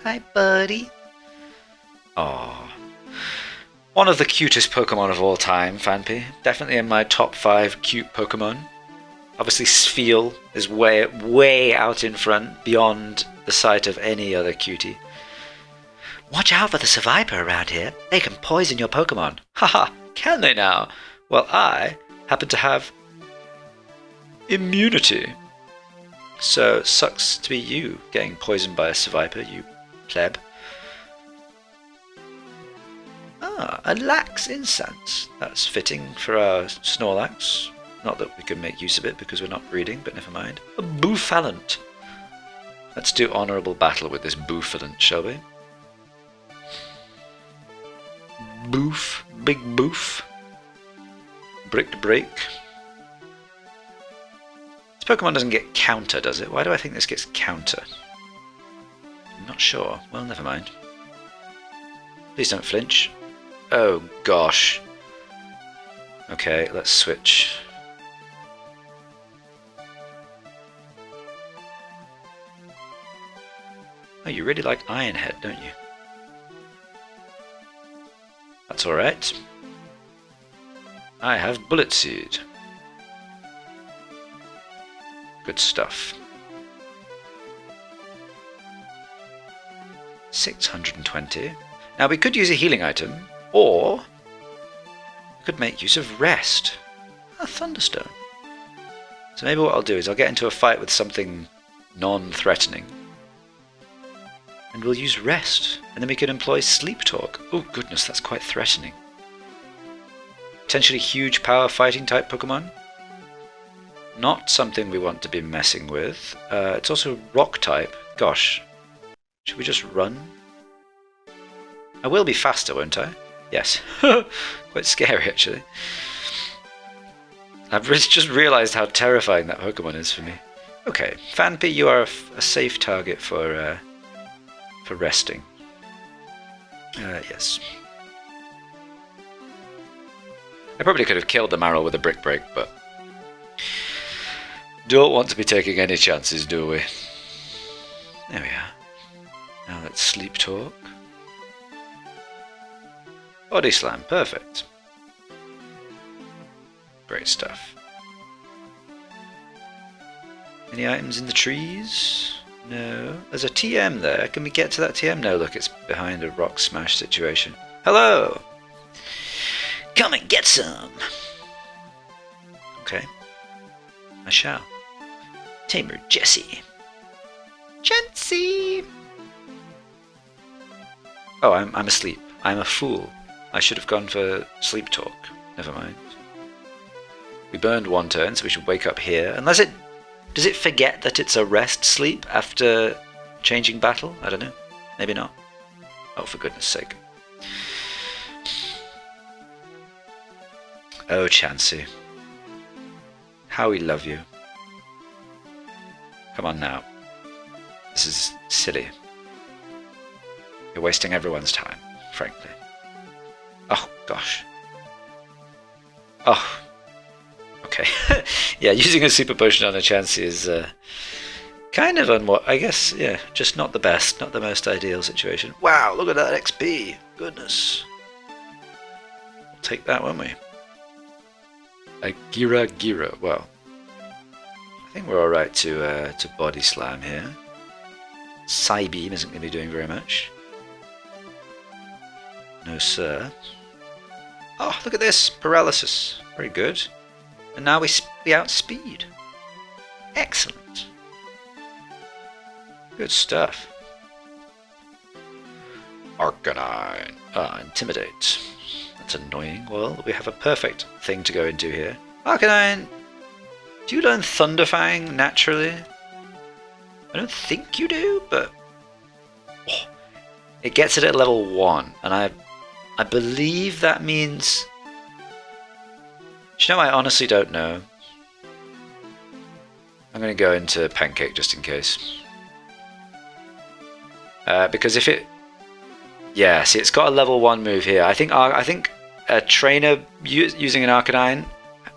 Hi, buddy. Aww. One of the cutest Pokemon of all time, Fanpy. Definitely in my top 5 cute Pokemon. Obviously, Spheal is way out in front, beyond the sight of any other cutie. Watch out for the Survivor around here. They can poison your Pokemon. Haha, can they now? Well, I happen to have immunity. So, sucks to be you getting poisoned by a Survivor, you pleb. Ah, a Lax Incense. That's fitting for our Snorlax. Not that we can make use of it because we're not breeding, but never mind. A Bouffalant. Let's do honourable battle with this Bouffalant, shall we? Boof. Big Boof. Brick Break. This Pokemon doesn't get counter, does it? Why do I think this gets counter? I'm not sure. Well, never mind. Please don't flinch. Oh, gosh. Okay, let's switch. Oh, you really like Ironhead, don't you? That's alright. I have Bullet Seed. Good stuff. 620. Now we could use a healing item, or we could make use of Rest. A Thunderstone. So maybe what I'll do is I'll get into a fight with something non-threatening, and we'll use Rest, and then we can employ Sleep Talk. Oh goodness, that's quite threatening. Potentially huge power fighting type Pokemon. Not something we want to be messing with. It's also rock type. Gosh. Should we just run? I will be faster, won't I? Yes. Quite scary, actually. I've just realised how terrifying that Pokemon is for me. Okay, Fanpy, you are a safe target for resting. Yes. I probably could have killed the Marill with a Brick Break, but don't want to be taking any chances, do we? There we are. Now let's Sleep Talk. Body Slam, perfect. Great stuff. Any items in the trees? No. There's a TM there. Can we get to that TM? No, look, it's behind a rock smash situation. Hello! Come and get some. Okay. I shall. Tamer Jessie. Jency! Oh, I'm asleep. I'm a fool. I should have gone for Sleep Talk. Never mind. We burned one turn, so we should wake up here. Unless it... Does it forget that it's a rest sleep after changing battle? I don't know. Maybe not. Oh, for goodness sake. Oh, Chansey. How we love you. Come on now. This is silly. You're wasting everyone's time, frankly. Oh, gosh. Oh. Okay. Yeah, using a super potion on a Chansey is kind of I guess, yeah, just not the best, not the most ideal situation. Wow, look at that XP. Goodness. We'll take that, won't we? A Gira. Well, I think we're alright to Body Slam here. Psybeam isn't going to be doing very much. No, sir. Oh, look at this. Paralysis. Very good. And now we outspeed. Excellent. Good stuff. Arcanine. Intimidate. That's annoying. Well, we have a perfect thing to go into here. Arcanine, do you learn Thunderfang naturally? I don't think you do, but... Oh, it gets it at level 1, and I believe that means... Do you know, I honestly don't know. I'm going to go into Pancake just in case. Because if it... Yeah, see, it's got a level 1 move here. I think a trainer using an Arcanine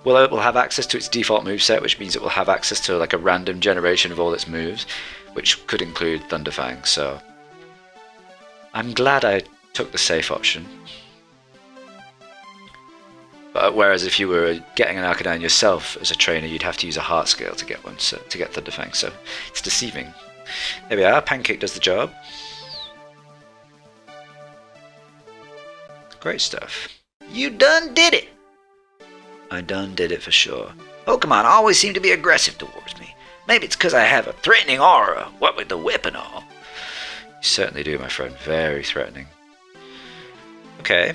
will have access to its default moveset, which means it will have access to like a random generation of all its moves, which could include Thunderfang, so... I'm glad I took the safe option. But whereas if you were getting an Arcanine yourself as a trainer, you'd have to use a Heart Scale to get one, so to get Thunderfang, so it's deceiving. There we are, Pancake does the job. Great stuff. You done did it! I done did it for sure. Pokemon always seem to be aggressive towards me. Maybe it's because I have a threatening aura, what with the whip and all. You certainly do, my friend. Very threatening. Okay,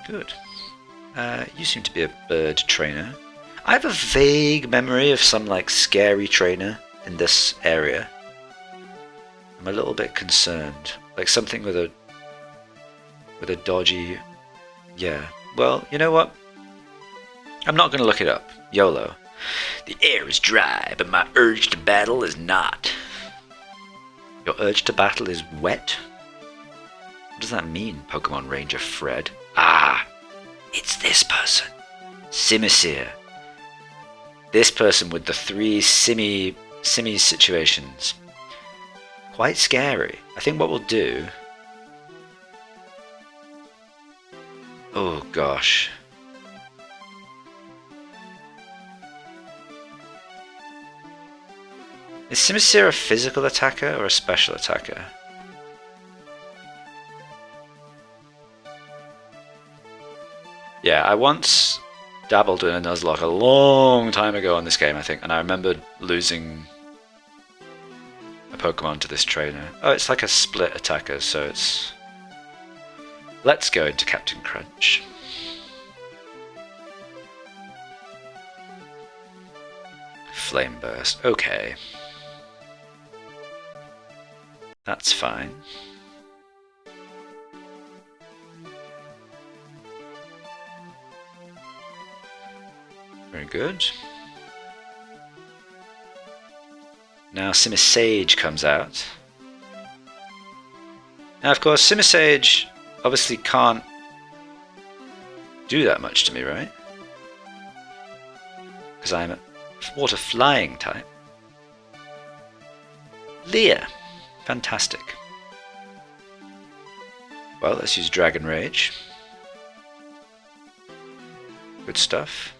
good. You seem to be a bird trainer. I have a vague memory of some like scary trainer in this area. I'm a little bit concerned. Like something with a dodgy... Yeah. Well, you know what? I'm not going to look it up. YOLO. The air is dry, but my urge to battle is not. Your urge to battle is wet? What does that mean, Pokemon Ranger Fred? Ah, it's this person. Simisear. This person with the 3 simmy situations. Quite scary. I think what we'll do... Oh gosh. Is Simisear a physical attacker or a special attacker? Yeah, I once dabbled in a Nuzlocke a long time ago on this game, I think, and I remember losing a Pokemon to this trainer. Oh, it's like a split attacker, so it's... Let's go into Captain Crunch. Flame Burst, okay. That's fine. Very good. Now Simisage comes out. Now of course Simisage obviously can't do that much to me, right? Because I'm a water flying type. Leer. Fantastic. Well, let's use Dragon Rage. Good stuff.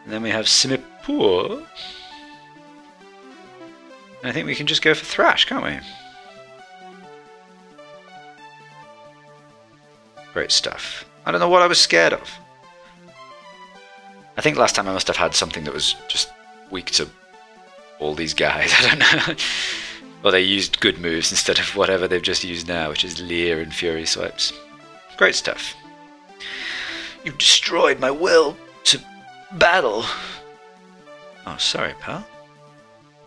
And then we have Simipour. And I think we can just go for Thrash, can't we? Great stuff. I don't know what I was scared of. I think last time I must have had something that was just weak to all these guys, I don't know. Well, they used good moves instead of whatever they've just used now, which is Leer and Fury Swipes. Great stuff. You've destroyed my will to battle. Oh, sorry, pal.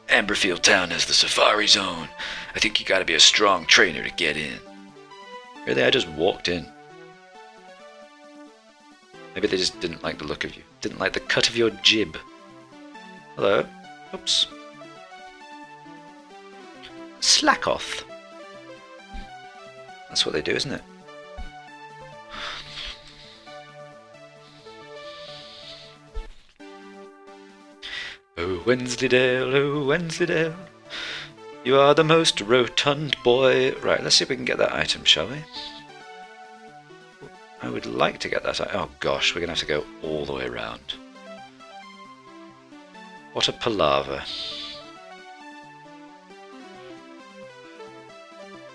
Amberfield Town has the Safari Zone. I think you gotta be a strong trainer to get in. Really, I just walked in. Maybe they just didn't like the look of you. Didn't like the cut of your jib. Hello. Oops. Slackoth. That's what they do, isn't it? Oh, Wensleydale, oh, Wensleydale. You are the most rotund boy. Right, let's see if we can get that item, shall we? I would like to get that item. Oh gosh, we're going to have to go all the way around. What a palaver.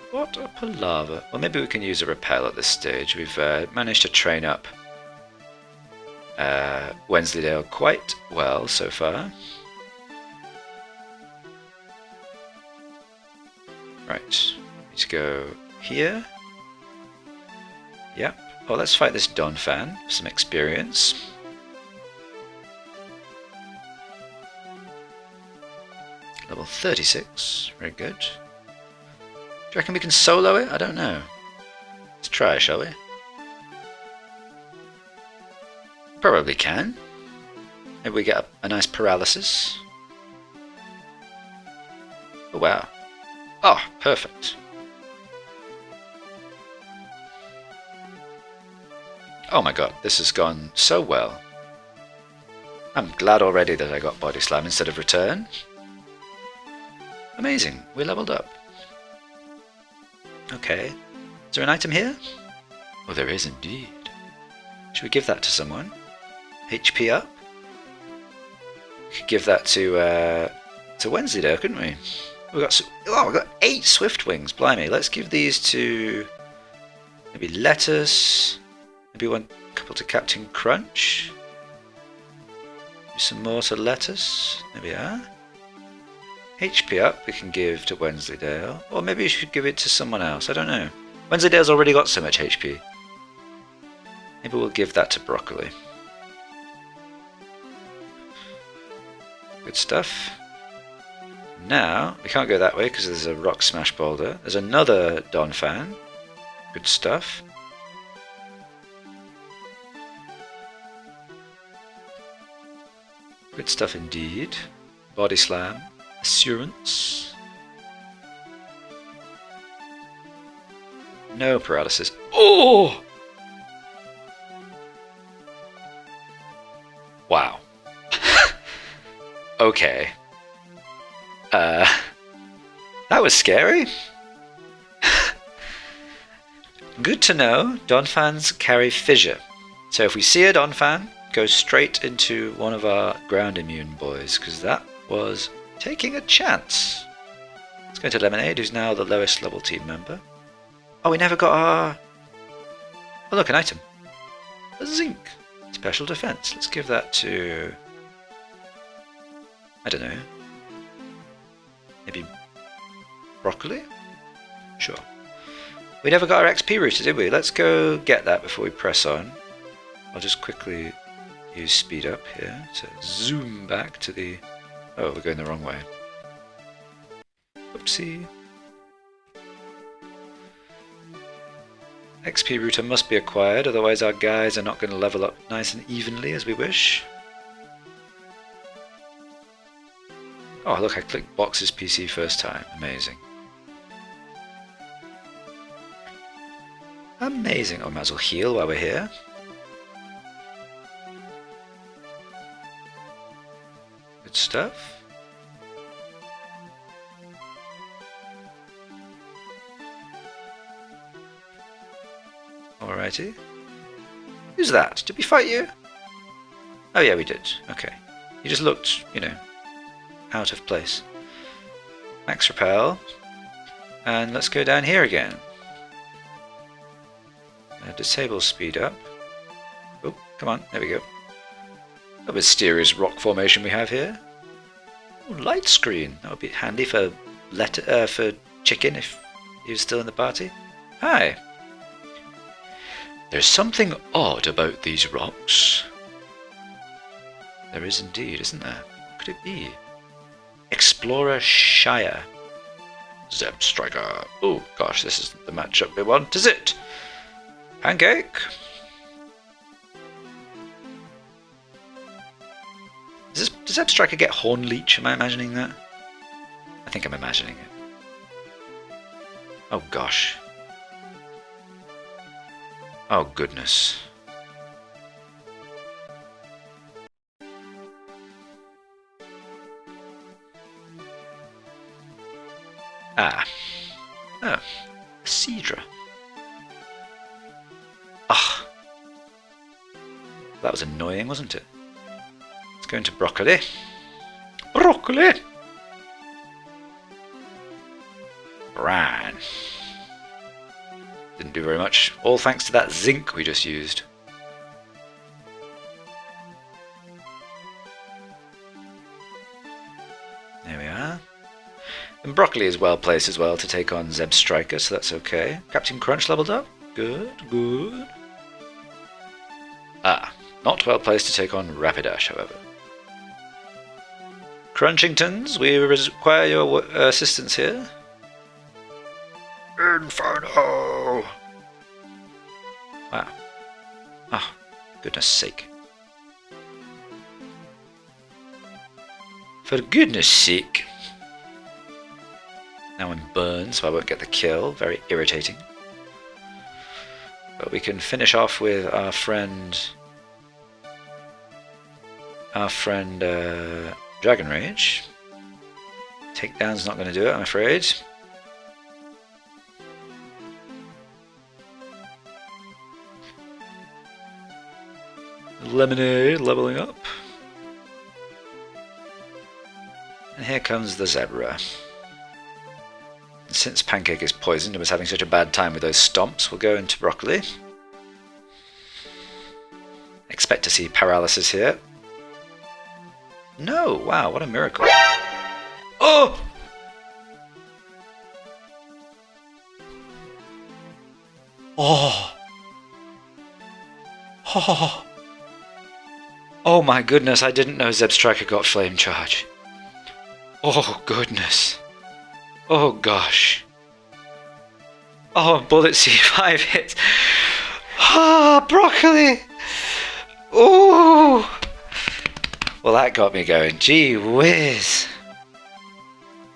What a palaver. Well, maybe we can use a repel at this stage. We've managed to train up Wensleydale quite well so far. Right, need to go here. Yep. Oh, let's fight this Donphan for some experience. Level 36, very good. Do you reckon we can solo it? I don't know. Let's try, shall we? Probably can. Maybe we get a nice paralysis. Oh wow. Oh, perfect. Oh my god, this has gone so well. I'm glad already that I got Body Slam instead of Return. Amazing, we leveled up. Okay, is there an item here? Oh, there is indeed. Should we give that to someone? HP up? We could give that to Wensleydale, couldn't we? We got 8 Swift Wings. Blimey, let's give these to maybe Lettuce. Maybe one couple to Captain Crunch. Maybe some more to Lettuce. There we are. HP up we can give to Wensleydale. Or maybe you should give it to someone else. I don't know. Wensleydale's already got so much HP. Maybe we'll give that to Broccoli. Good stuff. Now, we can't go that way because there's a Rock Smash Boulder. There's another Donphan. Good stuff. Good stuff indeed. Body Slam. Assurance. No paralysis. Oh! Wow. Okay. That was scary. Good to know, Donphans carry fissure. So if we see a Donphan, go straight into one of our ground immune boys, because that was taking a chance. Let's go to Lemonade, who's now the lowest level team member. Oh, we never got our... Oh look, an item. A Zinc. Special defense. Let's give that to... I don't know. Maybe Broccoli? Sure. We never got our XP router, did we? Let's go get that before we press on. I'll just quickly use speed up here to zoom back to the... Oh, we're going the wrong way. Oopsie. XP router must be acquired, otherwise our guys are not going to level up nice and evenly as we wish. Oh look, I clicked Box's PC first time. Amazing. Amazing. Oh, might as well heal while we're here. Good stuff. Alrighty. Who's that? Did we fight you? Oh yeah, we did. Okay. You just looked, you know, out of place. Max Repel. And let's go down here again. Disable speed up. Oh, come on. There we go. A mysterious rock formation we have here. Oh, light screen. That would be handy for Chicken if he was still in the party. Hi. There's something odd about these rocks. There is indeed, isn't there? What could it be? Explorer Shire. Zeb Striker. Oh gosh, this isn't the matchup we want, is it? Pancake. Does Zeb Striker get Horn Leech? Am I imagining that? I think I'm imagining it. Oh gosh. Oh goodness. Ah. Oh. A Seadra. Ah. That was annoying, wasn't it? Let's go into Broccoli. Broccoli! Bran. Didn't do very much. All thanks to that zinc we just used. There we are. And Broccoli is well placed as well to take on Zeb Striker, so that's okay. Captain Crunch leveled up. Good, good. Ah, not well placed to take on Rapidash, however. Crunchingtons, we require your assistance here. Inferno! Wow. Ah, goodness sake. For goodness sake. Now I'm burned, so I won't get the kill. Very irritating. But we can finish off with our friend... Dragon Rage. Takedown's not going to do it, I'm afraid. Lemonade leveling up. And here comes the Zebra. Since Pancake is poisoned and was having such a bad time with those stomps, we'll go into Broccoli. Expect to see paralysis here. No! Wow, what a miracle. Oh! Oh! Oh! Oh my goodness, I didn't know Zebstrika got Flame Charge. Oh goodness. Oh gosh. Oh, Bullet C5 hits. Ah, Broccoli! Oh! Well, that got me going. Gee whiz.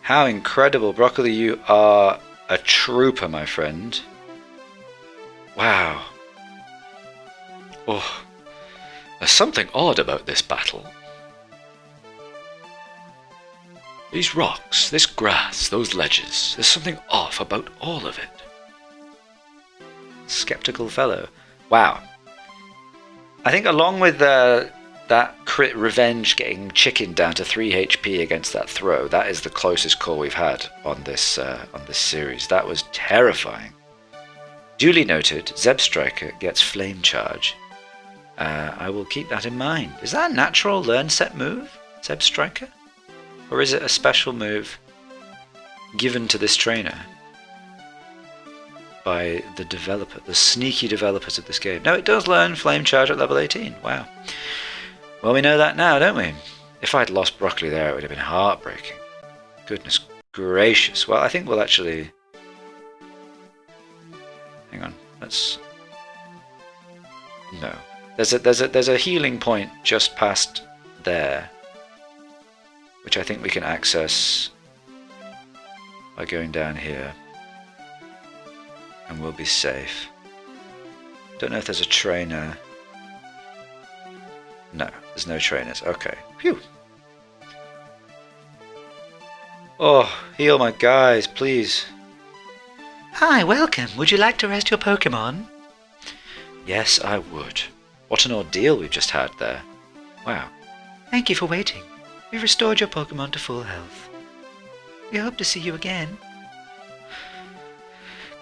How incredible. Broccoli, you are a trooper, my friend. Wow. Oh. There's something odd about this battle. These rocks, this grass, those ledges, there's something off about all of it. Skeptical fellow. Wow. I think along with that crit revenge getting chicken down to 3 HP against that throw, that is the closest call we've had on this series. That was terrifying. Duly noted, Zebstrika gets Flame Charge. I will keep that in mind. Is that a natural learn set move, Zebstrika? Or is it a special move given to this trainer by the developer, the sneaky developers of this game? No, it does learn Flame Charge at level 18. Wow. Well, we know that now, don't we? If I'd lost Broccoli there, it would have been heartbreaking. Goodness gracious. Well, I think we'll actually... Hang on. Let's... No. There's a healing point just past there, which I think we can access by going down here, and we'll be safe. Don't know if there's a trainer. No, there's no trainers. Okay. Phew. Oh, heal my guys, please. Hi, welcome. Would you like to rest your Pokemon? Yes, I would. What an ordeal we've just had there. Wow. Thank you for waiting. We've restored your Pokemon to full health. We hope to see you again.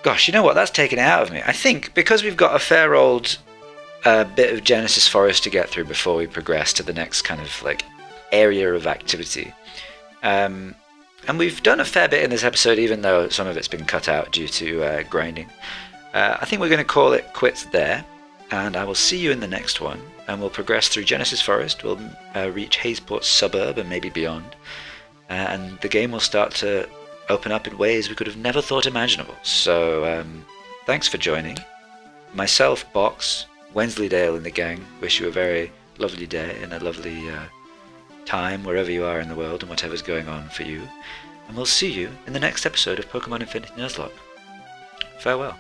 Gosh, you know what? That's taken it out of me. I think because we've got a fair old bit of Genesis Forest to get through before we progress to the next kind of like area of activity. And we've done a fair bit in this episode, even though some of it's been cut out due to grinding. I think we're going to call it quits there. And I will see you in the next one, and we'll progress through Genesis Forest, we'll reach Hazeport Suburb and maybe beyond, and the game will start to open up in ways we could have never thought imaginable. So thanks for joining. Myself, Box, Wensleydale and the gang wish you a very lovely day and a lovely time wherever you are in the world and whatever's going on for you, and we'll see you in the next episode of Pokemon Infinity Nuzlocke. Farewell.